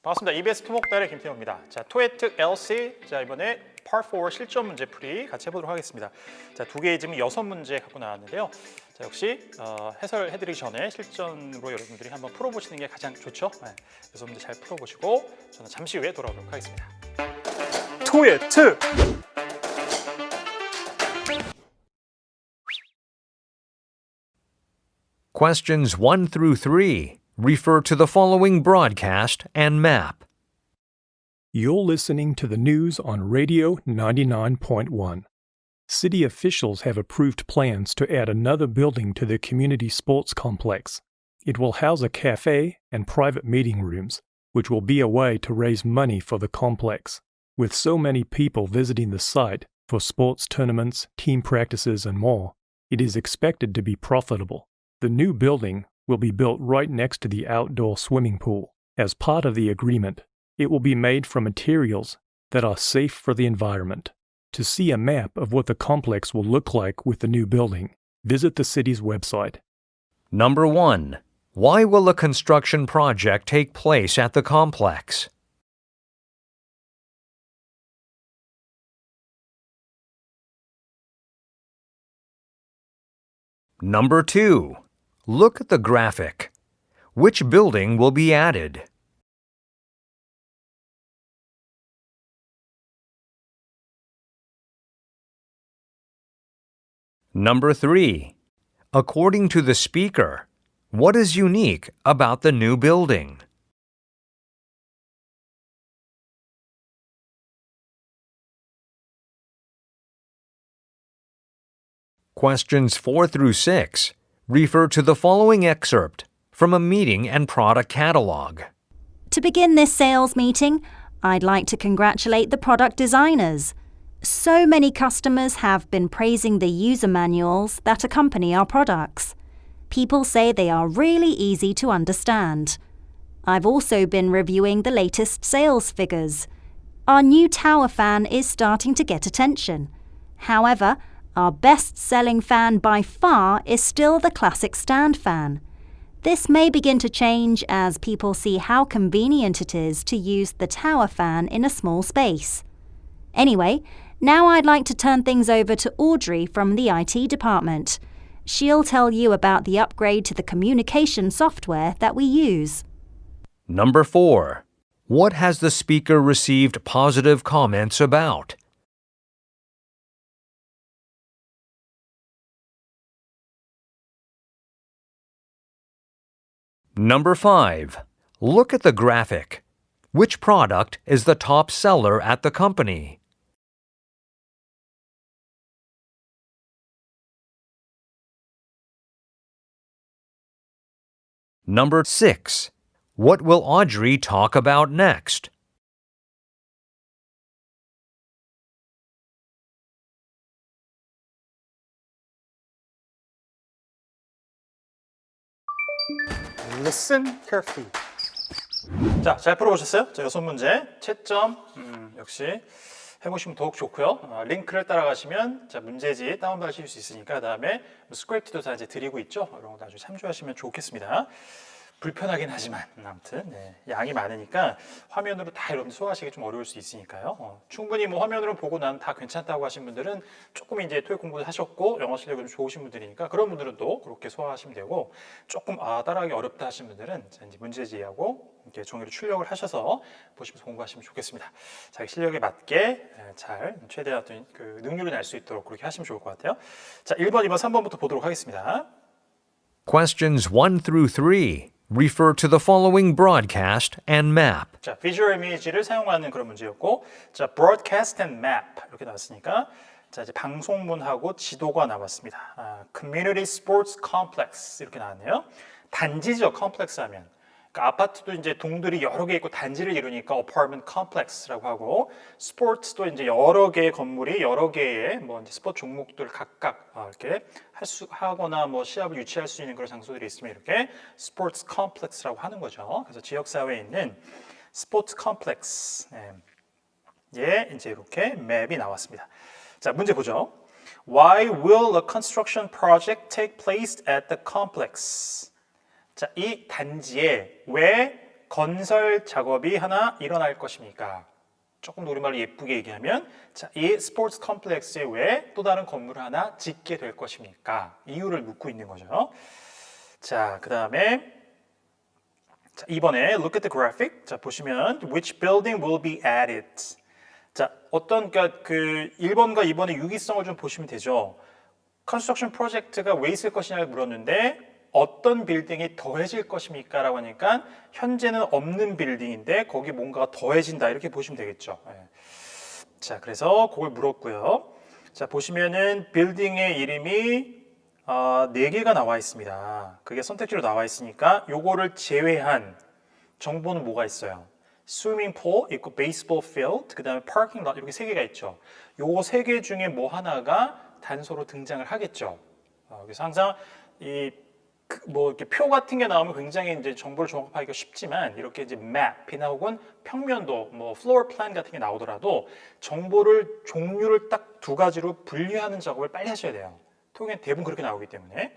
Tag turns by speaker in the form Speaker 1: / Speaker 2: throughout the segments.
Speaker 1: 반갑습니다. EBS 토목달의 김태호입니다. 자, 토에특 LC. 자, 이번에 Part 4 실전 문제 풀이 같이 해보도록 하겠습니다. 자, 두 개의 지금 6문제 갖고 나왔는데요. 자, 역시 해설해드리기 전에 실전으로 여러분들이 한번 풀어보시는 게 가장 좋죠. 네, 6문제 잘 풀어보시고 저는 잠시 후에 돌아오도록 하겠습니다. 토에특!
Speaker 2: Questions 1 through 3 refer to the following broadcast and map.
Speaker 3: You're listening to the news on Radio 99.1. City officials have approved plans to add another building to the community sports complex. It will house a cafe and private meeting rooms, which will be a way to raise money for the complex. With so many people visiting the site for sports tournaments, team practices, and more, it is expected to be profitable. The new building will be built right next to the outdoor swimming pool. As part of the agreement, it will be made from materials that are safe for the environment. To see a map of what the complex will look like with the new building, visit the city's website.
Speaker 2: Number 1. Why will a construction project take place at the complex? Number 2. Look at the graphic. Which building will be added? Number 3. According to the speaker, what is unique about the new building? Questions 4 through 6 refer to the following excerpt from a meeting and product catalog.
Speaker 4: To begin this sales meeting, I'd like to congratulate the product designers. So many customers have been praising the user manuals that accompany our products. People say they are really easy to understand. I've also been reviewing the latest sales figures. Our new tower fan is starting to get attention. However, our best-selling fan by far is still the classic stand fan. This may begin to change as people see how convenient it is to use the tower fan in a small space. Anyway, now I'd like to turn things over to Audrey from the IT department. She'll tell you about the upgrade to the communication software that we use.
Speaker 2: Number 4. What has the speaker received positive comments about? Number 5. Look at the graphic. Which product is the top seller at the company? Number 6. What will Audrey talk about next?
Speaker 1: Listen carefully. 자, 잘 풀어보셨어요? 자, 6문제 채점 역시 해보시면 더욱 좋고요. 링크를 따라가시면 자, 문제지 다운받으실 수 있으니까 그다음에 스크립트도 다 이제 드리고 있죠. 이런 거 나중에 참조하시면 좋겠습니다. 불편하긴 하지만 아무튼 양이 많으니까 화면으로 다 여러분들 소화하시기 좀 어려울 수 있으니까요. 충분히 뭐 화면으로 보고 나는 다 괜찮다고 하신 분들은 조금 이제 토익 공부를 하셨고 영어 실력이 좀 좋으신 분들이니까 그런 분들은 또 그렇게 소화하시면 되고 조금 따라하기 어렵다 하신 분들은 이제 문제지하고 이렇게 종이로 출력을 하셔서 보시면서 공부하시면 좋겠습니다. 자기 실력에 맞게 잘 최대한 그 능률을 낼 수 있도록 그렇게 하시면 좋을 것 같아요. 자, 1번, 2번, 3번부터 보도록 하겠습니다.
Speaker 2: Questions 1 through 3 refer to the following broadcast and map.
Speaker 1: 자, visual image를 사용하는 그런 문제였고, 자, broadcast and map 이렇게 나왔으니까, 자, 이제 방송문하고 지도가 나왔습니다. community sports complex 이렇게 나왔네요. 단지죠, complex 하면. 그러니까 아파트도 이제 동들이 여러 개 있고 단지를 이루니까 apartment complex라고 하고, 스포츠도 이제 여러 개의 건물이 여러 개의 뭐 이제 스포츠 종목들 각각 이렇게 하거나 뭐 시합을 유치할 수 있는 그런 장소들이 있으면 이렇게 스포츠 컴플렉스라고 하는 거죠. 그래서 지역 사회에 있는 스포츠 컴플렉스 예, 이제 이렇게 맵이 나왔습니다. 자, 문제 보죠. Why will a construction project take place at the complex? 자, 이 단지에 왜 건설 작업이 하나 일어날 것입니까? 조금 더 우리말로 예쁘게 얘기하면 자, 이 스포츠 컴플렉스에 왜 또 다른 건물을 하나 짓게 될 것입니까? 이유를 묻고 있는 거죠. 자, 그 다음에 자, 이번에 look at the graphic. 자, 보시면 which building will be added. 자, 어떤 그러니까 그 1번과 2번의 유기성을 좀 보시면 되죠. 컨스트럭션 프로젝트가 왜 있을 것이냐를 물었는데 어떤 빌딩이 더해질 것입니까? 라고 하니까 현재는 없는 빌딩인데 거기 뭔가가 더해진다 이렇게 보시면 되겠죠. 예. 자, 그래서 그걸 물었고요. 자, 보시면은 빌딩의 이름이 4개가 나와 있습니다. 그게 선택지로 나와 있으니까 요거를 제외한 정보는 뭐가 있어요? 스위밍 풀 있고 베이스볼 필드, 그다음에 파킹 lot 이렇게 3개가 있죠. 요 3개 중에 뭐 하나가 단서로 등장을 하겠죠. 그래서 항상 뭐 이렇게 표 같은 게 나오면 굉장히 이제 정보를 종합하기가 쉽지만 이렇게 이제 맵이나 혹은 평면도 뭐 플로어 플랜 같은 게 나오더라도 정보를 종류를 딱 2가지로 분류하는 작업을 빨리 하셔야 돼요. 통엔 대부분 그렇게 나오기 때문에.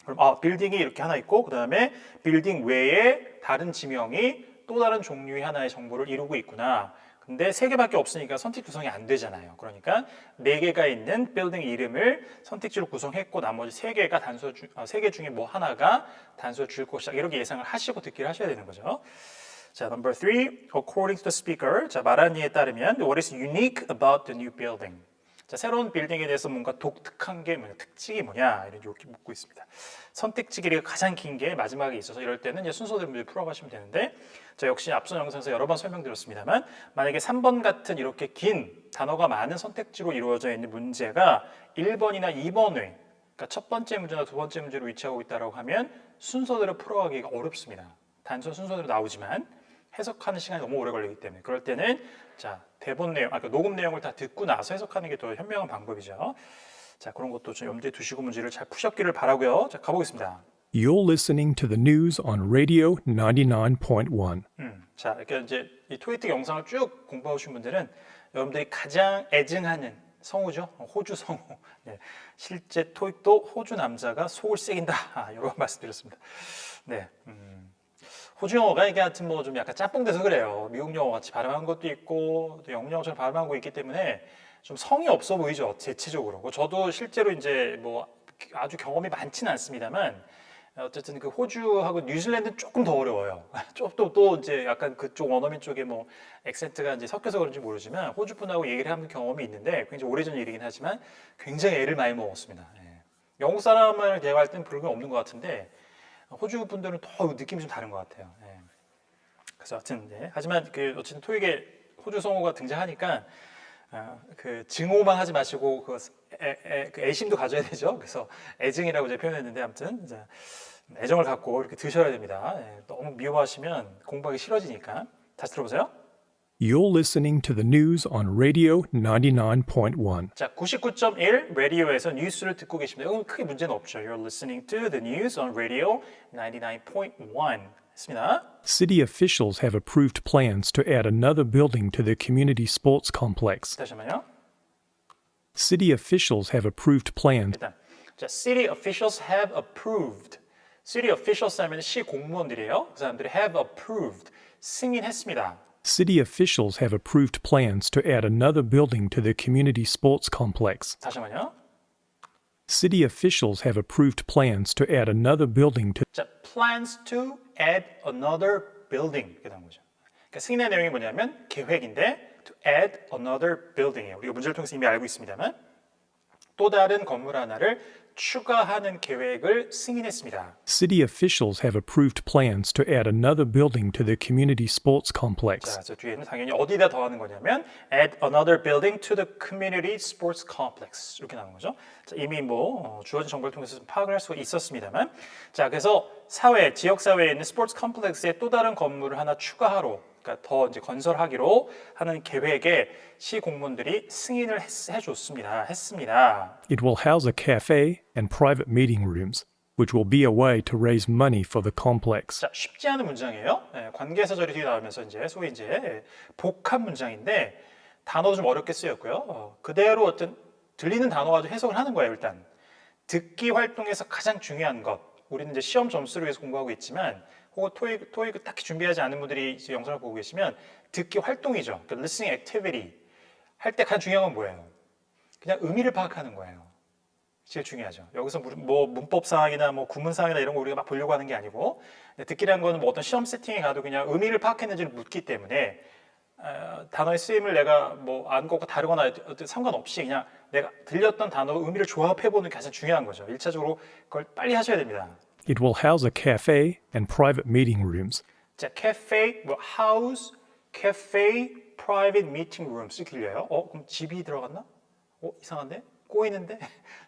Speaker 1: 그럼 빌딩이 이렇게 하나 있고 그다음에 빌딩 외에 다른 지명이 또 다른 종류의 하나의 정보를 이루고 있구나. 근데 3개밖에 없으니까 선택 구성이 안 되잖아요. 그러니까 4개가 있는 빌딩 이름을 선택지로 구성했고 나머지 3개가 3개 중에 뭐 하나가 단서를 줄 것이다. 이렇게 예상을 하시고 듣기를 하셔야 되는 거죠. 자, number 3, according to the speaker. 자, 말한 이에 따르면 what is unique about the new building? 자, 새로운 빌딩에 대해서 뭔가 독특한 게 뭐냐, 특징이 뭐냐 이렇게 묻고 있습니다. 선택지 길이가 가장 긴 게 마지막에 있어서 이럴 때는 이제 순서대로 문제 풀어가시면 되는데 자, 역시 앞선 영상에서 여러 번 설명드렸습니다만 만약에 3번 같은 이렇게 긴 단어가 많은 선택지로 이루어져 있는 문제가 1번이나 2번 외 그러니까 첫 번째 문제나 두 번째 문제로 위치하고 있다고 하면 순서대로 풀어가기가 어렵습니다. 단순 순서대로 나오지만 해석하는 시간이 너무 오래 걸리기 때문에 그럴 때는 자 대본 내용, 아까 녹음 내용을 다 듣고 나서 해석하는 게 더 현명한 방법이죠. 자 그런 것도 좀 염두에 두시고 문제를 잘 푸셨기를 바라고요. 자 가보겠습니다.
Speaker 3: You're listening to the news on Radio 99.1.
Speaker 1: 자 이렇게 이제 이 토익 영상을 쭉 공부하신 분들은 여러분들이 가장 애증하는 성우죠. 호주 성우. 네, 실제 토익도 호주 남자가 속을 새긴다. 이런 말씀드렸습니다. 네. 호주 영어가 이게 하여튼 뭐 좀 약간 짬뽕돼서 그래요. 미국 영어 같이 발음한 것도 있고 또 영국 영어처럼 발음한 거 있기 때문에 좀 성의 없어 보이죠. 대체적으로. 저도 실제로 이제 뭐 아주 경험이 많지는 않습니다만 어쨌든 그 호주하고 뉴질랜드는 조금 더 어려워요. 또 이제 약간 그쪽 원어민 쪽에 뭐 액센트가 이제 섞여서 그런지 모르지만 호주 분하고 얘기를 하는 경험이 있는데 굉장히 오래전 일이긴 하지만 굉장히 애를 많이 먹었습니다. 예. 영국 사람을 대화할 때는 별로 없는 것 같은데 호주 분들은 더 느낌이 좀 다른 것 같아요. 예. 그래서 하여튼 하지만 그 어쨌든 토익에 호주 성우가 등장하니까 그 증오만 하지 마시고 그 애심도 가져야 되죠. 그래서 애증이라고 제가 표현했는데 아무튼 이제 애정을 갖고 이렇게 드셔야 됩니다. 예. 너무 미워하시면 공부하기 싫어지니까. 다시 들어보세요.
Speaker 3: You're listening to the news on Radio 99.1.
Speaker 1: 자, 99.1 라디오에서 뉴스를 듣고 계십니다. 이건 크게 문제는 없죠. You're listening to the news on Radio 99.1 했습니다.
Speaker 3: City officials have approved plans to add another building to the community sports complex.
Speaker 1: 다시 한번요.
Speaker 3: City officials have approved plans.
Speaker 1: 일단 자, city officials have approved. city officials 하면 시 공무원들이에요. 그 사람들이 have approved. 승인했습니다.
Speaker 3: City officials have approved plans to add another building to the community sports complex.
Speaker 1: 다시 한번요.
Speaker 3: City officials have approved plans to add another building to
Speaker 1: 자, plans to add another building 이렇게 나온 거죠. 그러니까 승인의 내용이 뭐냐면 계획인데 to add another building이에요. 우리가 문제를 통해서 이미 알고 있습니다만 또 다른 건물 하나를 추가하는 계획을 승인했습니다.
Speaker 3: City officials have approved plans to add another building to the community sports complex.
Speaker 1: 자, 저 뒤에는 당연히 어디다 더하는 거냐면 add another building to the community sports complex 이렇게 나오는 거죠. 자, 이미 뭐 주어진 정보를 통해서 좀 파악을 할 수가 있었습니다만 자, 그래서 지역 사회에 있는 스포츠 컴플렉스에 또 다른 건물을 하나 추가하러 그러니까 더 이제 건설하기로 하는 계획에 시 공무원들이 승인을 했습니다.
Speaker 3: It will house a cafe and private meeting rooms, which will be a way to raise money for the complex.
Speaker 1: 자, 쉽지 않은 문장이에요. 관계사절이 뒤에 나오면서 이제 소위 이제 복합 문장인데 단어도 좀 어렵게 쓰였고요. 그대로 어떤 들리는 단어 가지고 해석을 하는 거예요. 일단 듣기 활동에서 가장 중요한 것. 우리는 이제 시험 점수를 위해서 공부하고 있지만 혹은 토익 딱히 준비하지 않은 분들이 이제 영상을 보고 계시면 듣기 활동이죠. 그러니까 listening activity 할 때 가장 중요한 건 뭐예요? 그냥 의미를 파악하는 거예요. 제일 중요하죠. 여기서 뭐 문법상이나 뭐 구문상이나 이런 거 우리가 막 보려고 하는 게 아니고 듣기라는 거는 뭐 어떤 시험 세팅에 가도 그냥 의미를 파악했는지를 묻기 때문에 단어의 쓰임을 내가 뭐 안 것과 다르거나 상관없이 그냥 내가 들렸던 단어의 의미를 조합해보는 게 가장 중요한 거죠. 1차적으로 그걸 빨리 하셔야 됩니다.
Speaker 3: It will house a cafe and private meeting rooms.
Speaker 1: 자, cafe, 뭐 house, cafe, private meeting rooms 이렇게 들려요. 그럼 집이 들어갔나? 이상한데? 꼬이는데?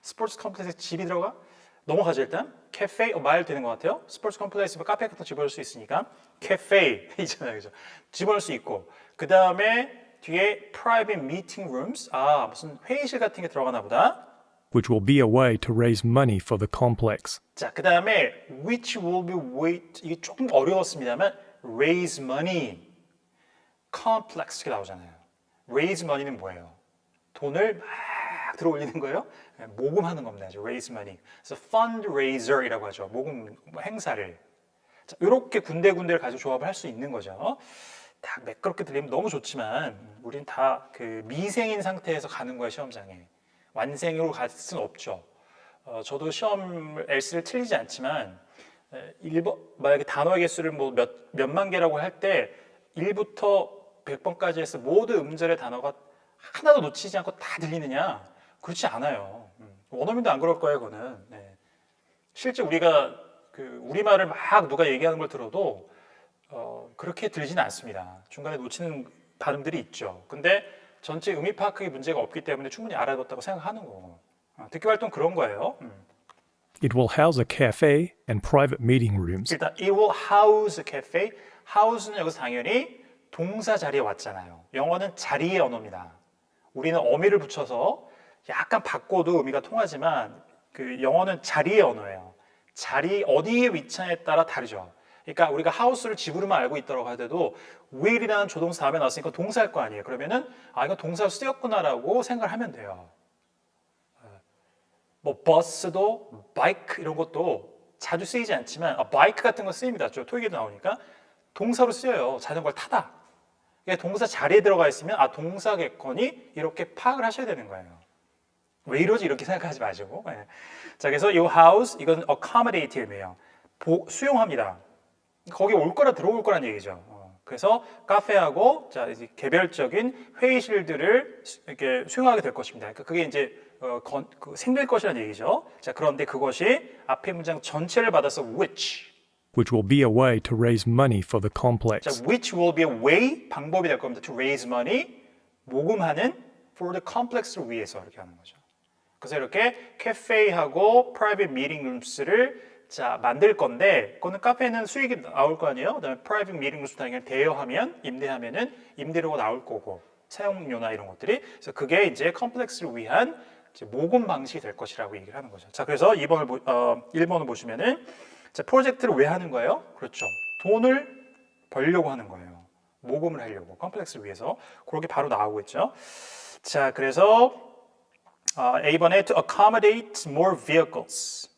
Speaker 1: 스포츠 컴플렉스에 집이 들어가? 넘어가죠 일단. cafe, 말 되는 것 같아요. 스포츠 컴플렉스, 카페 같은 거 집어넣을 수 있으니까 cafe 있잖아요, 그죠? 집어넣을 수 있고 그 다음에 뒤에 private meeting rooms, 무슨 회의실 같은 게 들어가나 보다.
Speaker 3: which will be a way to raise money for the complex.
Speaker 1: 자, 그 다음에 which will be way, 이게 조금 어려웠습니다만 raise money, complex 이렇게 나오잖아요. raise money는 뭐예요? 돈을 막 들어올리는 거예요? 모금하는 겁니다. raise money. 그래서 fundraiser이라고 하죠. 모금 행사를. 자, 이렇게 군데군데를 가지고 조합을 할 수 있는 거죠. 딱 매끄럽게 들리면 너무 좋지만 우린 다 그 미생인 상태에서 가는 거예요, 시험장에. 완생으로 갈 수는 없죠. 저도 시험 LC를 틀리지 않지만 만약에 단어의 개수를 뭐 몇만 개라고 할 때 1부터 100번까지 해서 모든 음절의 단어가 하나도 놓치지 않고 다 들리느냐? 그렇지 않아요. 원어민도 안 그럴 거예요, 그거는. 네. 실제 우리가 그 우리말을 막 누가 얘기하는 걸 들어도 그렇게 들리지는 않습니다. 중간에 놓치는 발음들이 있죠. 근데 전체 의미 파악의 문제가 없기 때문에 충분히 알아뒀다고 생각하는 거고. 듣기 활동 그런 거예요.
Speaker 3: It will house a cafe and private meeting rooms.
Speaker 1: 일단 it will house a cafe. house는 여기서 당연히 동사 자리에 왔잖아요. 영어는 자리의 언어입니다. 우리는 어미를 붙여서 약간 바꿔도 의미가 통하지만 그 영어는 자리의 언어예요. 자리 어디에 위치하냐에 따라 다르죠. 그러니까 우리가 house를 집으로만 알고 있다고 하더라도 will이라는 조동사 다음에 나왔으니까 동사일 거 아니에요. 그러면은 이거 동사로 쓰였구나라고 생각을 하면 돼요. 뭐 버스도 바이크 이런 것도 자주 쓰이지 않지만 바이크 같은 거 쓰입니다. 저 토익에도 나오니까 동사로 쓰여요. 자전거를 타다. 그러니까 동사 자리에 들어가 있으면 동사 객관이 이렇게 파악을 하셔야 되는 거예요. 왜 이러지 이렇게 생각하지 마시고. 자, 그래서 이 house 이건 accommodate이에요. 수용합니다. 거기 올 거라 들어올 거란 얘기죠. 그래서 카페하고 자 이제 개별적인 회의실들을 이렇게 수용하게 될 것입니다. 그러니까 그게 이제 생길 것이라는 얘기죠. 자, 그런데 그것이 앞에 문장 전체를 받아서 which
Speaker 3: will be a way to raise money for the
Speaker 1: 자,
Speaker 3: complex.
Speaker 1: which will be a way 방법이 될 겁니다. To raise money 모금하는 for the complex를 위해서 이렇게 하는 거죠. 그래서 이렇게 카페하고 private meeting rooms를 자 만들 건데 그거는 카페는 수익이 나올 거 아니에요. 그다음에 private meeting room스 당연히 대여하면 임대하면은 임대료가 나올 거고 사용료나 이런 것들이 그래서 그게 이제 컴플렉스를 위한 이제 모금 방식이 될 것이라고 얘기를 하는 거죠. 자, 그래서 1번을 보시면은 자, 프로젝트를 왜 하는 거예요? 그렇죠. 돈을 벌려고 하는 거예요. 모금을 하려고 컴플렉스를 위해서 그렇게 바로 나오고 있죠. 자, 그래서 A번에 to accommodate more vehicles.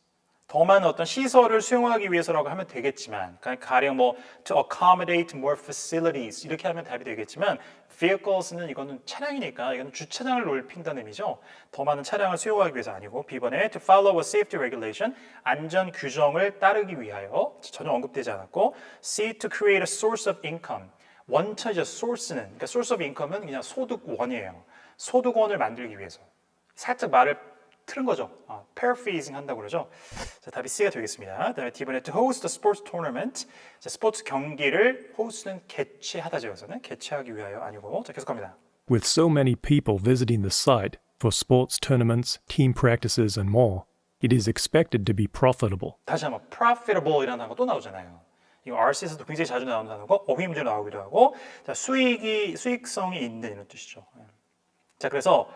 Speaker 1: 더 많은 어떤 시설을 수용하기 위해서라고 하면 되겠지만 가령 뭐 to accommodate more facilities 이렇게 하면 답이 되겠지만 vehicles는 이거는 차량이니까 이거는 주차장을 넓힌다는 의미죠. 더 많은 차량을 수용하기 위해서 아니고 B번에 to follow a safety regulation 안전 규정을 따르기 위하여 전혀 언급되지 않았고 C to create a source of income 원천이죠. source는 그러니까 source of income은 그냥 소득원이에요. 소득원을 만들기 위해서 살짝 말을 틀은 거죠. paraphrasing 한다고 그러죠. 자, 답이 C가 되겠습니다. 그다음에 D번에 to host a sports tournament. 자, 스포츠 경기를 host는 개최하다죠. 여기서는 개최하기 위하여 아니고. 자, 계속합니다.
Speaker 3: With so many people visiting the site for sports tournaments, team practices, and more, it is expected to be profitable.
Speaker 1: 다시 한번 profitable이라는 단어가 또 나오잖아요. 이거 RC에서도 굉장히 자주 나오는 단어고 어휘 문제로 나오기도 하고 자, 수익성이 있는 이런 뜻이죠. 자, 그래서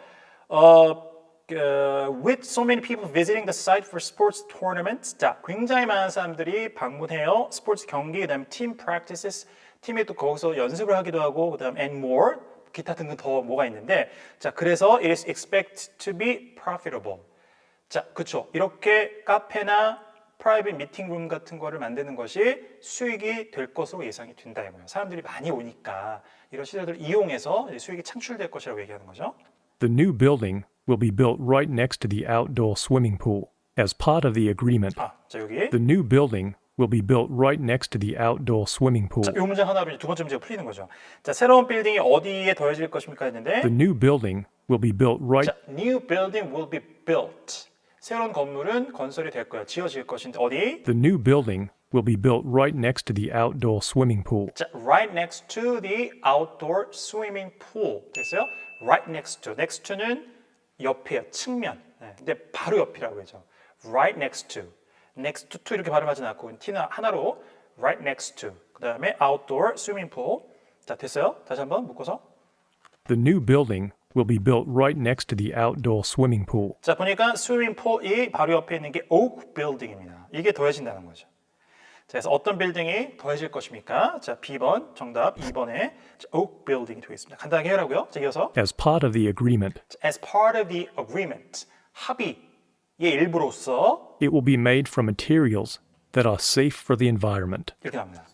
Speaker 1: with so many people visiting the site for sports tournaments. 자, 굉장히 많은 사람들이 방문해요. 스포츠 경기, 그다음에 team practices. 팀이 또 거기서 연습을 하기도 하고, 그다음 and more. 기타 등등 더 뭐가 있는데, 자, 그래서 it is expected to be profitable. 자, 그렇죠. 이렇게 카페나 프라이빗 미팅룸 같은 거를 만드는 것이 수익이 될 것으로 예상이 된다 이거예요. 사람들이 많이 오니까 이런 시설들을 이용해서 수익이 창출될 것이라고 얘기하는 거죠.
Speaker 3: The new building will be built right next to the outdoor swimming pool. As part of the agreement,
Speaker 1: 자 여기
Speaker 3: the new building will be built right next to the outdoor swimming pool.
Speaker 1: 자, 이 문장 하나로 이제 두 번째 문제가 풀리는 거죠. 자, 새로운 빌딩이 어디에 더해질 것입니까 했는데
Speaker 3: The new building will be built right
Speaker 1: 자, new building will be built. 새로운 건물은 건설이 될 거예요. 지어질 것인데 어디?
Speaker 3: The new building will be built right next to the outdoor swimming pool.
Speaker 1: 자, right next to the outdoor swimming pool. 됐어요? Right next to. next to는 옆이에요. 측면. 네, 근데 바로 옆이라고 하죠. Right next to. next to 이렇게 발음하지 않고 t는 하나로 right next to. 그다음에 outdoor swimming pool. 자, 됐어요? 다시 한번 묶어서.
Speaker 3: The new building will be built right next to the outdoor swimming pool.
Speaker 1: 자, 보니까 스위밍 풀이 바로 옆에 있는 게 오크 빌딩입니다. 이게 더해진다는 거죠. 자, 그래서 어떤 빌딩이 더해질 것입니까? 자, B번 정답, 2번에 오크 빌딩이 되겠습니다. 간단하게 해라고요. 자, 이어서
Speaker 3: As part of the agreement,
Speaker 1: as part of the agreement, 합의의 일부로서
Speaker 3: it will be made from materials that are safe for the environment.
Speaker 1: 이렇게 나옵니다.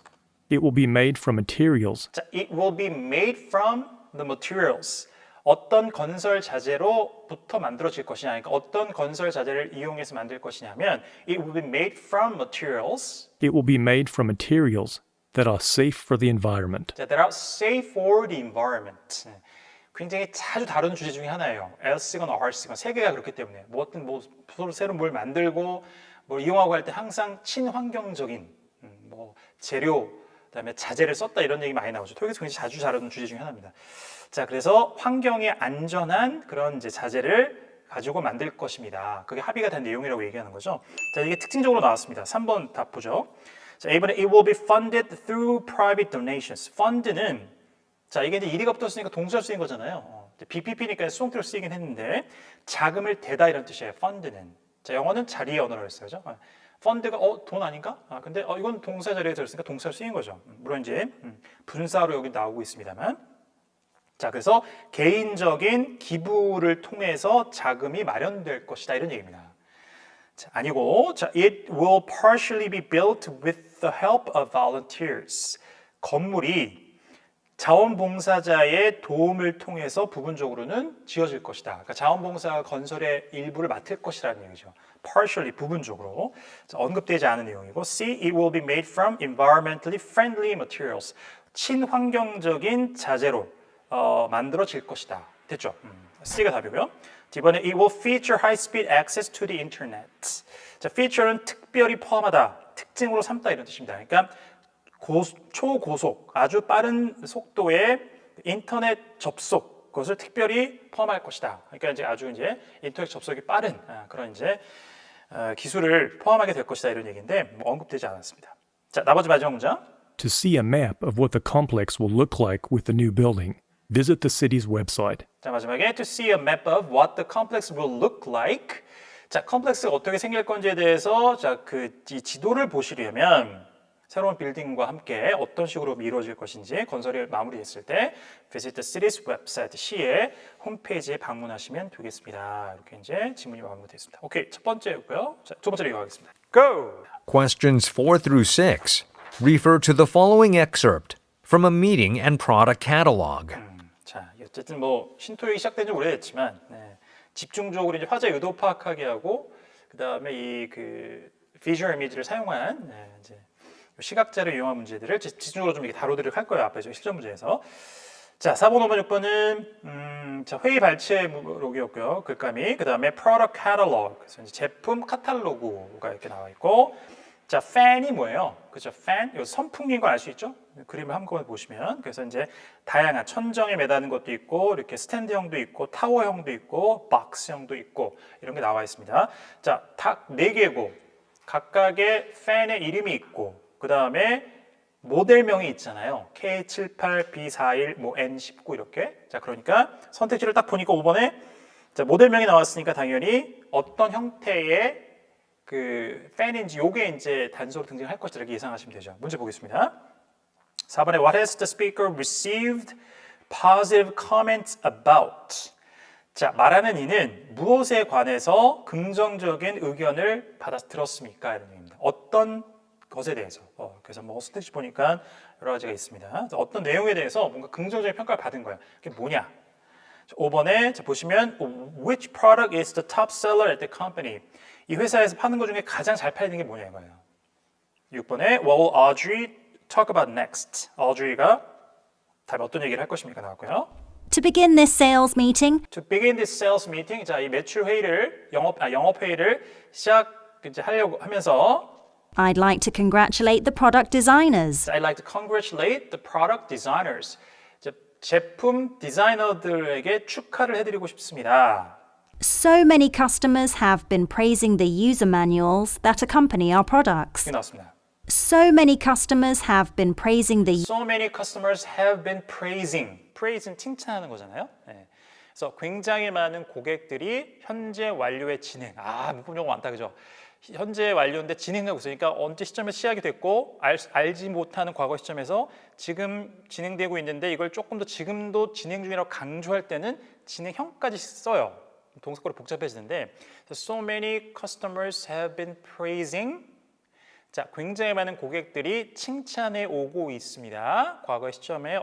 Speaker 3: It will be made from materials
Speaker 1: 자, it will be made from the materials. 어떤 건설 자재로부터 만들어질 것이냐, 그러니까 어떤 건설 자재를 이용해서 만들 것이냐면 it will be made from materials
Speaker 3: It will be made from materials that are safe for the environment.
Speaker 1: that are safe for the environment. 굉장히 자주 다루는 주제 중에 하나예요. L쓰건 R쓰건 세 개가 그렇기 때문에 어떤 서로 새로 뭘 만들고 뭘 이용하고 할 때 항상 친환경적인 뭐 재료 그다음에 자재를 썼다 이런 얘기 많이 나오죠. 토익에서 굉장히 자주 다루는 주제 중에 하나입니다. 자, 그래서 환경에 안전한 그런 이제 자재를 가지고 만들 것입니다. 그게 합의가 된 내용이라고 얘기하는 거죠. 자, 이게 특징적으로 나왔습니다. 3번 답 보죠. 자, A번에 it will be funded through private donations. fund는 자, 이게 이제 이리가 붙었으니까 동사로 쓰인 거잖아요. BPP니까 수동태로 쓰이긴 했는데 자금을 대다 이런 뜻이에요. fund는. 자, 영어는 자리의 언어라고 했어요. 펀드가 돈 아닌가? 근데 이건 동사 자리에 들었으니까 동사로 쓰인 거죠. 물론 이제 분사로 여기 나오고 있습니다만. 자, 그래서 개인적인 기부를 통해서 자금이 마련될 것이다 이런 얘기입니다. 자, 아니고, 자, it will partially be built with the help of volunteers. 건물이 자원봉사자의 도움을 통해서 부분적으로는 지어질 것이다. 그러니까 자원봉사가 건설의 일부를 맡을 것이라는 얘기죠. partially, 부분적으로. 자, 언급되지 않은 내용이고 C, it will be made from environmentally friendly materials. 친환경적인 자재로 만들어질 것이다. 됐죠? C가 답이고요. D번에 it will feature high-speed access to the internet. 자, feature는 특별히 포함하다, 특징으로 삼다 이런 뜻입니다. 그러니까 초고속, 아주 빠른 속도의 인터넷 접속, 그것을 특별히 포함할 것이다. 그러니까 이제 아주 이제 인터넷 접속이 빠른 그런 이제 기술을 포함하게 될 것이다 이런 얘기인데 언급되지 않았습니다. 자, 나머지 마지막 문장.
Speaker 3: To see a map of what the complex will look like with the new building, visit the city's website.
Speaker 1: 자, 마지막에 to see a map of what the complex will look like. 자, 컴플렉스가 어떻게 생길 건지에 대해서 자, 이 지도를 보시려면 새로운 빌딩과 함께 어떤 식으로 이루어질 것인지 건설이 마무리됐을 때 visit the city's website 시의 홈페이지에 방문하시면 되겠습니다. 이렇게 이제 질문이 마무리됐습니다. 오케이, 첫 번째고요. 자, 두 번째로 이어가겠습니다. Go.
Speaker 2: Questions 4 through 6 refer to the following excerpt from a meeting and product catalog.
Speaker 1: 자, 어쨌든 뭐 신토익이 시작된 지 오래됐지만 집중적으로 이제 화제 의도 파악하게 하고 그 다음에 이 비주얼 이미지를 사용한 이제 시각자를 이용한 문제들을 집중적으로 좀 이렇게 다루도록 할 거예요. 앞에 실전 문제에서. 자, 4번, 5번, 6번은 자, 회의 발췌록이었고요. 글감이. 그 다음에 product catalog. 그래서 이제 제품 카탈로그가 이렇게 나와 있고. 자, fan이 뭐예요? 그죠? fan. 이거 선풍기인 걸 알 수 있죠? 그림을 한번 보시면. 그래서 이제 다양한 천정에 매다는 것도 있고, 이렇게 스탠드형도 있고, 타워형도 있고, 박스형도 있고, 이런 게 나와 있습니다. 자, 다 4개고, 각각의 fan의 이름이 있고, 그 다음에 모델명이 있잖아요. K78, B41, 뭐 N19 이렇게. 자, 그러니까 선택지를 딱 보니까 5번에 자, 모델명이 나왔으니까 당연히 어떤 형태의 팬인지 요게 이제 단서로 등장할 것이다 이렇게 예상하시면 되죠. 문제 보겠습니다. 4번에 What has the speaker received positive comments about? 자, 말하는 이는 무엇에 관해서 긍정적인 의견을 들었습니까? 이런 얘기입니다. 어떤 것에 대해서. 그래서 뭐 선택지 보니까 여러 가지가 있습니다. 어떤 내용에 대해서 뭔가 긍정적인 평가를 받은 거예요. 그게 뭐냐? 5번에 보시면 Which product is the top seller at the company? 이 회사에서 파는 것 중에 가장 잘 팔리는 게 뭐냐 이거예요. 6번에 What will Audrey talk about next? Audrey가 다음에 어떤 얘기를 할 것입니까 나왔고요.
Speaker 4: To begin this sales meeting,
Speaker 1: To begin this sales meeting, 자, 이 매출 회의를 영업 회의를 시작 이제 하려고 하면서
Speaker 4: I'd like to congratulate the product designers.
Speaker 1: I'd like to congratulate the product designers. 제품 디자이너들에게 축하를 해드리고 싶습니다.
Speaker 4: So many customers have been praising the user manuals that accompany our products.
Speaker 1: 이게 나왔습니다.
Speaker 4: So many customers have been praising the
Speaker 1: So many customers have been praising. Praise는 칭찬하는 거잖아요. 네. 그래서 굉장히 많은 고객들이 현재 완료의 진행. 문법 용어 많다 그죠? 현재 완료인데 진행하고 있으니까 언제 시점에 시작이 됐고 알지 못하는 과거 시점에서 지금 진행되고 있는데 이걸 조금 더 지금도 진행 중이라고 강조할 때는 진행형까지 써요. 동사구로 복잡해지는데 So many customers have been praising. 자, 굉장히 많은 고객들이 칭찬해 오고 있습니다. 과거 시점에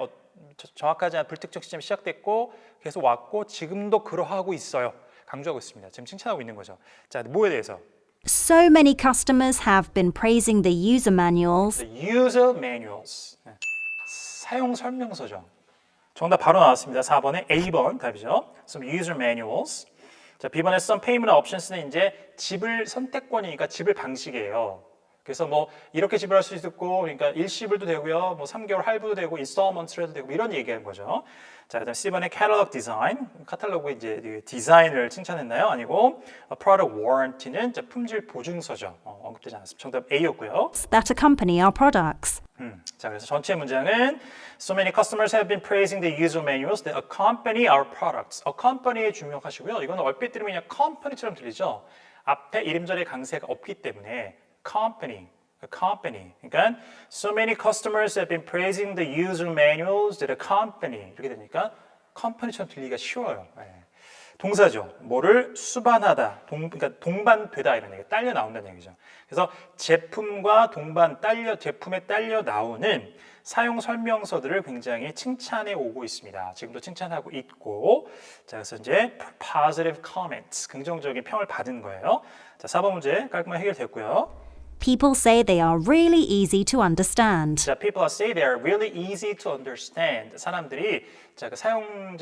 Speaker 1: 정확하지 않은 불특정 시점이 시작됐고 계속 왔고 지금도 그러하고 있어요. 강조하고 있습니다. 지금 칭찬하고 있는 거죠. 자, 뭐에 대해서?
Speaker 4: So many customers have been praising the user manuals.
Speaker 1: The user manuals. 사용 설명서죠. 정답 바로 나왔습니다. 4번에 A번 답이죠. Some user manuals. 자, B번에 some payment options는 이제 지불 선택권이니까 지불 방식이에요. 그래서 뭐 이렇게 지불할 수 있고 그러니까 일시불도 되고요. 뭐 3개월 할부도 되고 인스톨먼트도 되고 이런 얘기하는 거죠. 자, 그다음 C번에 catalog design. 카탈로그 이제 디자인을 칭찬했나요? 아니고 product warranty는 품질 보증서죠. 언급되지 않았습니다. 정답 A였고요.
Speaker 4: That accompany our products.
Speaker 1: 자, 그래서 전체 문장은 So many customers have been praising the user manuals that accompany our products. accompany에 주목하시고요. 이거는 얼핏 들으면 그냥 company처럼 들리죠. 앞에 이름절의 강세가 없기 때문에 company. 그러니까 so many customers have been praising the user manuals that accompany. 이렇게 되니까 company처럼 들리기가 쉬워요. 네. 동사죠. 뭐를 수반하다, 그러니까 동반되다 이런 얘기, 딸려 나온다는 얘기죠. 그래서 제품과 제품에 딸려 나오는 사용 설명서들을 굉장히 칭찬해 오고 있습니다. 지금도 칭찬하고 있고, 자, 그래서 이제 positive comments, 긍정적인 평을 받은 거예요. 자, 4번 문제 깔끔하게 해결됐고요.
Speaker 4: People say they are really easy to understand.
Speaker 1: 자, people say they are really easy to understand. 사람들이 자, 그 사용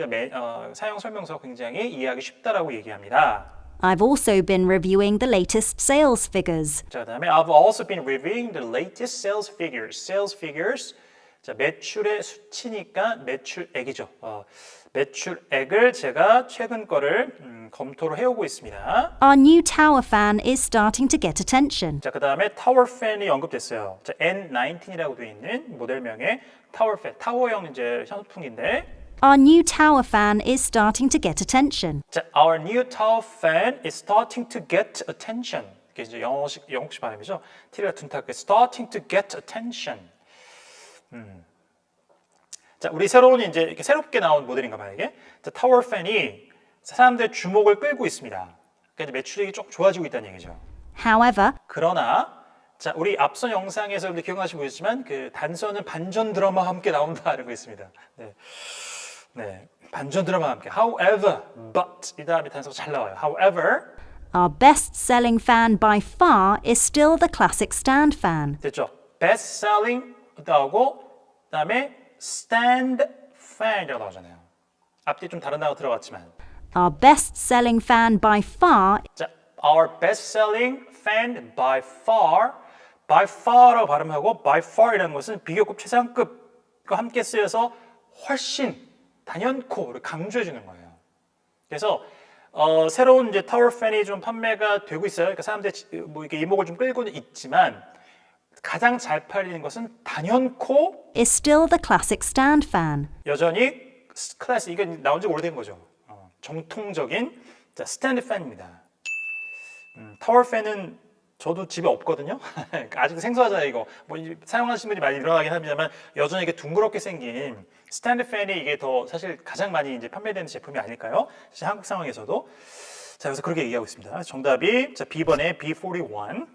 Speaker 1: 설명서 굉장히 이해하기 쉽다라고 얘기합니다.
Speaker 4: I've also been reviewing the latest sales figures.
Speaker 1: 자, 그다음에 I've also been reviewing the latest sales figures. Sales figures. 자, 매출의 수치니까 매출액이죠. 매출액을 제가 최근 거를 검토를 해오고 있습니다.
Speaker 4: Our new tower fan is starting to get attention.
Speaker 1: 자, 그 다음에 타워 팬이 언급됐어요. 자, N19이라고 되어 있는 모델명의 타워 팬, 타워형 이제 현풍기인데.
Speaker 4: Our new tower fan is starting to get attention.
Speaker 1: 자, our new tower fan is starting to get attention. 이게 이제 영어식 발음이죠. T가 둔탁하게 starting to get attention. 자, 우리 새로운 이제 이렇게 새롭게 나온 모델인가 봐요, 이게. 자, 타워 팬이 사람들의 주목을 끌고 있습니다. 그러니까 이제 매출액이 좀 좋아지고 있다는 얘기죠.
Speaker 4: However,
Speaker 1: 그러나 자, 우리 앞선 영상에서 여러분들 기억하시고 계시지만 그 단서는 반전 드라마와 함께 나온다는 거 있습니다. 네, 반전 드라마와 함께. However, but 이 다음에 단서가 잘 나와요. However,
Speaker 4: our best-selling fan by far is still the classic stand fan.
Speaker 1: 됐죠? Best selling 나오고 그다음에 stand fan이라고 나오잖아요. 앞뒤 좀 다른 단어 들어갔지만.
Speaker 4: Our best-selling fan by far
Speaker 1: 자, our best-selling fan by far라고 발음하고 by far이라는 것은 비교급 최상급과 함께 쓰여서 훨씬 단연코를 강조해 주는 거예요. 그래서 새로운 이제 타워 팬이 좀 판매가 되고 있어요. 그러니까 사람들이 뭐 이렇게 이목을 좀 끌고는 있지만 가장 잘 팔리는 것은 단연코
Speaker 4: is still the classic stand fan.
Speaker 1: 여전히 클래스 이게 나온 지 오래된 거죠. 정통적인 자, 스탠드 팬입니다. 타워 팬은 저도 집에 없거든요. 아직 생소하잖아요, 이거. 뭐 사용하시는 분이 많이 늘어나긴 합니다만 여전히 이게 둥그렇게 생긴 스탠드 팬이 이게 더 사실 가장 많이 이제 판매되는 제품이 아닐까요? 사실 한국 상황에서도. 자, 그래서 그렇게 얘기하고 있습니다. 정답이 자, B번에 B41.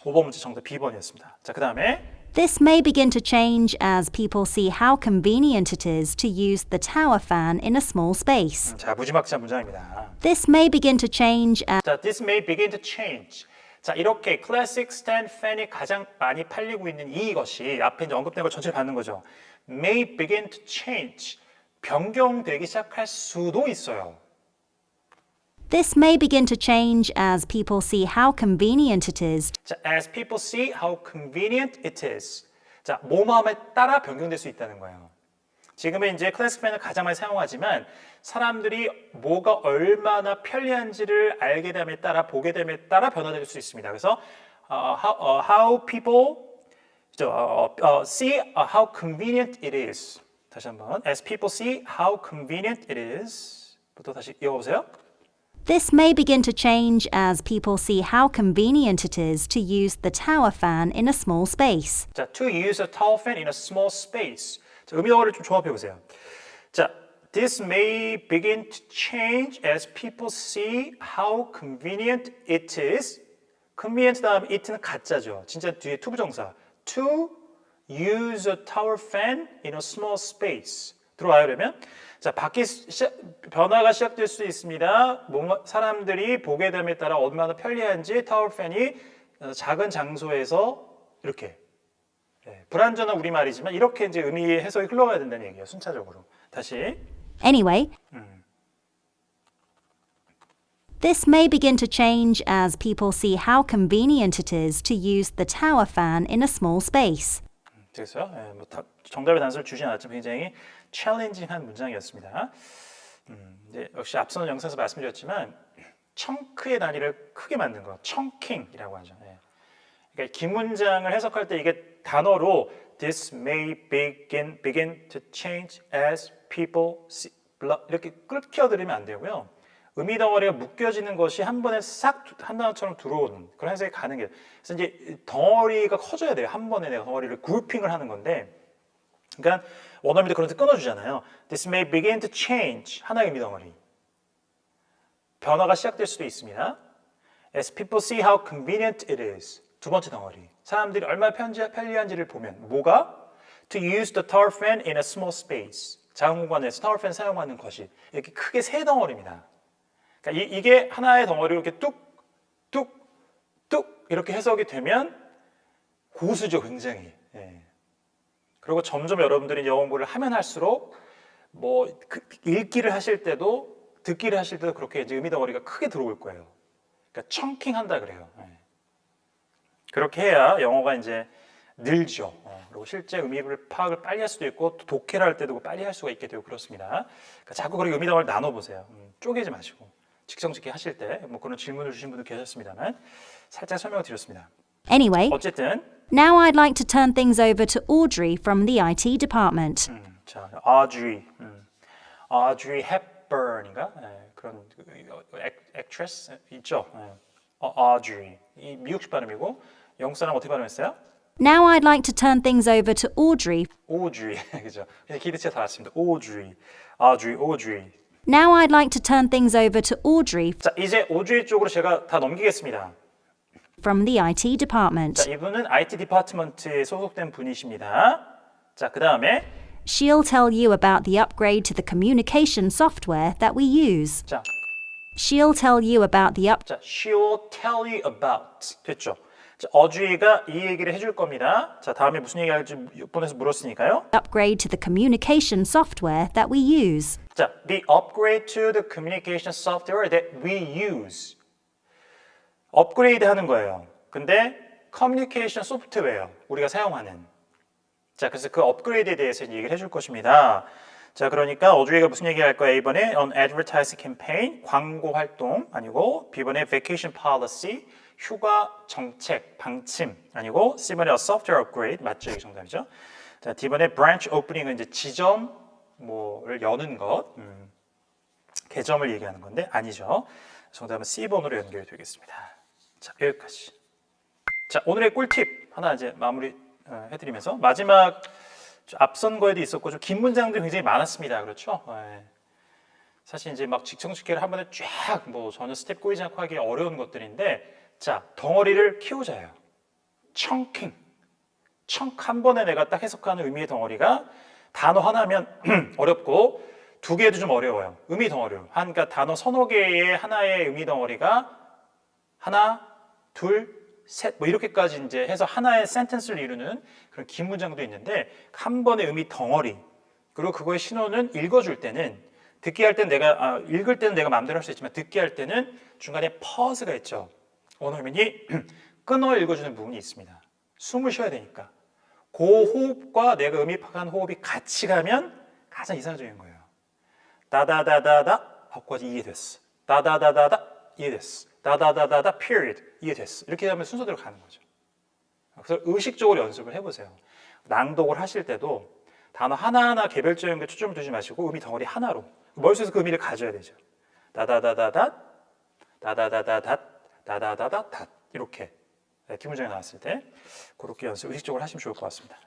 Speaker 1: 5번 문제 정답 B번이었습니다. 자, 그 다음에
Speaker 4: This may begin to change as people see how convenient it is to use the tower fan in a small space.
Speaker 1: 자, 무지막지한 문장입니다.
Speaker 4: This may begin to change as
Speaker 1: 자, this may begin to change. 자, 이렇게 클래식 스탠드 팬이 가장 많이 팔리고 있는 이것이 앞에 이제 언급된 걸 전체를 받는 거죠. May begin to change. 변경되기 시작할 수도 있어요.
Speaker 4: This may begin to change as people see how convenient it is.
Speaker 1: 자, as people see how convenient it is. 자, 몸함에 따라 변경될 수 있다는 거예요. 지금은 이제 클래식 팬을 가장 많이 사용하지만 사람들이 뭐가 얼마나 편리한지를 알게 됨에 따라 보게 됨에 따라 변화될 수 있습니다. 그래서 how people see how convenient it is. 다시 한번 as people see how convenient it is. 부터 다시 읽어보세요.
Speaker 4: This may begin to change as people see how convenient it is to use the tower fan in a small space.
Speaker 1: 자, to use a towel fan in a small space. 자, 의미 덩어리를 좀 조합해 보세요. 자, this may begin to change as people see how convenient it is. convenient 다음 it는 가짜죠. 진짜 뒤에 투부정사. to use a towel fan in a small space. 들어와요, 그러면? 자, 변화가 시작될 수 있습니다. 사람들이 보게 됨에 따라 얼마나 편리한지 타월 팬이 작은 장소에서 이렇게 불완전한 우리말이지만 이렇게 이제 의미의 해석이 흘러가야 된다는 얘기예요. 순차적으로. 다시.
Speaker 4: Anyway, this may begin to change as people see how convenient it is to use the tower fan in a small space.
Speaker 1: 되겠어요? 뭐 정답의 단서를 주지 않았지만 굉장히 챌린징한 문장이었습니다. 역시 앞선 영상에서 말씀드렸지만 청크의 단위를 크게 만든 거, 청킹이라고 하죠. 그러니까 긴 문장을 해석할 때 이게 단어로 this may begin to change as people see, 이렇게 끌켜들이면 안 되고요. 의미 덩어리가 묶여지는 것이 한 번에 싹 한 단어처럼 들어오는 그런 해석이 가능해요. 그래서 이제 덩어리가 커져야 돼요. 한 번에 내가 덩어리를 그룹핑을 하는 건데, 그러니까 원어민도 그런 데 끊어주잖아요. This may begin to change 하나의 의미 덩어리. 변화가 시작될 수도 있습니다. As people see how convenient it is. 두 번째 덩어리. 사람들이 얼마나 편리한지를 보면 뭐가? To use the tower fan in a small space. 작은 공간에서 타월 팬 사용하는 것이 이렇게 크게 세 덩어리입니다. 그러니까 이게 하나의 덩어리로 이렇게 뚝 이렇게 해석이 되면 고수죠, 굉장히. 예. 그리고 점점 여러분들이 영어 공부를 하면 할수록 뭐 읽기를 하실 때도 듣기를 하실 때도 그렇게 이제 의미 덩어리가 크게 들어올 거예요. 그러니까 청킹 한다 그래요. 예. 그렇게 해야 영어가 이제 늘죠. 그리고 실제 의미를 파악을 빨리 할 수도 있고 또 독해를 할 때도 빨리 할 수가 있게 되고 그렇습니다. 그러니까 자꾸 그렇게 의미 덩어리를 나눠보세요. 쪼개지 마시고 직정직해 하실 때 뭐 그런 질문을 주신 분도 계셨습니다만 살짝 설명을 드렸습니다.
Speaker 4: Anyway,
Speaker 1: 어쨌든
Speaker 4: now I'd like to turn things over to Audrey from the IT department.
Speaker 1: 자, Audrey Hepburn인가? 그런 액트레스 있죠. Audrey 이 미국식 발음이고 영국 사람 어떻게 발음했어요?
Speaker 4: Now I'd like to turn things over to Audrey.
Speaker 1: Audrey 그죠? 기대치가 다 왔습니다. Audrey.
Speaker 4: Now I'd like to turn things over to Audrey
Speaker 1: 자, 이제 Audrey 쪽으로 제가 다 넘기겠습니다.
Speaker 4: from the IT department.
Speaker 1: 자, 이분은 IT 디파트먼트에 소속된 분이십니다. 자, 그 다음에
Speaker 4: She'll tell you about the upgrade to the communication software that we use.
Speaker 1: 자,
Speaker 4: She'll tell you about the
Speaker 1: she'll tell you about 됐죠? 자, 어주이가 이 얘기를 해줄 겁니다. 자, 다음에 무슨 얘기 할지 번에서 물었으니까요.
Speaker 4: upgrade to the communication software that we use.
Speaker 1: 자, the upgrade to the communication software that we use. 업그레이드 하는 거예요. 근데 커뮤니케이션 소프트웨어 우리가 사용하는. 자, 그래서 그 업그레이드에 대해서 얘기를 해줄 것입니다. 자, 그러니까 어주이가 무슨 얘기 할 거야? A번에 on advertising campaign 광고 활동 아니고 B번에 vacation policy 휴가 정책 방침 아니고 C번에 a software upgrade 맞죠? 이게 정답이죠. 자, D번에 branch opening은 이제 지점 뭐를 여는 것 개점을 얘기하는 건데 아니죠. 정답은 C번으로 연결이 되겠습니다. 자, 여기까지. 자, 오늘의 꿀팁 하나 이제 마무리 해드리면서 마지막 앞선 거에도 있었고 좀 긴 문장들이 굉장히 많았습니다. 그렇죠? 사실 이제 막 직청직계를 한 번에 쫙 뭐 전혀 스텝 꼬이지 않고 하기 어려운 것들인데 자, 덩어리를 키우자요. chunking. chunk 한 번에 내가 딱 해석하는 의미의 덩어리가 단어 하나면 어렵고 두 개도 좀 어려워요. 의미 덩어리로. 그러니까 단어 서너 개의 하나의 의미 덩어리가 하나, 둘, 셋, 뭐 이렇게까지 이제 해서 하나의 센텐스를 이루는 그런 긴 문장도 있는데 한 번의 의미 덩어리. 그리고 그거의 신호는 읽어줄 때는 듣기 할 때는 내가 읽을 때는 내가 마음대로 할 수 있지만 듣기 할 때는 중간에 퍼즈가 있죠. 원어민이 끊어 읽어주는 부분이 있습니다. 숨을 쉬어야 되니까. 그 호흡과 내가 의미 파악한 호흡이 같이 가면 가장 이상적인 거예요. 다다다다다 거기까지 이해됐어. 다다다다다 이해됐어. 다다다다다 period 이해됐어. 이렇게 하면 순서대로 가는 거죠. 그래서 의식적으로 연습을 해보세요. 낭독을 하실 때도 단어 하나하나 개별적인 게 초점을 두지 마시고 의미 덩어리 하나로 머릿속에서 그 의미를 가져야 되죠. 다다다다다 다다다다다 다다다다다 이렇게 기문장이 나왔을 때 그렇게 연습 의식적으로 하시면 좋을 것 같습니다.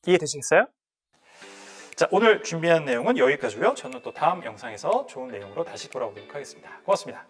Speaker 1: 이해되시겠어요? 자, 오늘 준비한 내용은 여기까지고요. 저는 또 다음 영상에서 좋은 내용으로 다시 돌아오도록 하겠습니다. 고맙습니다.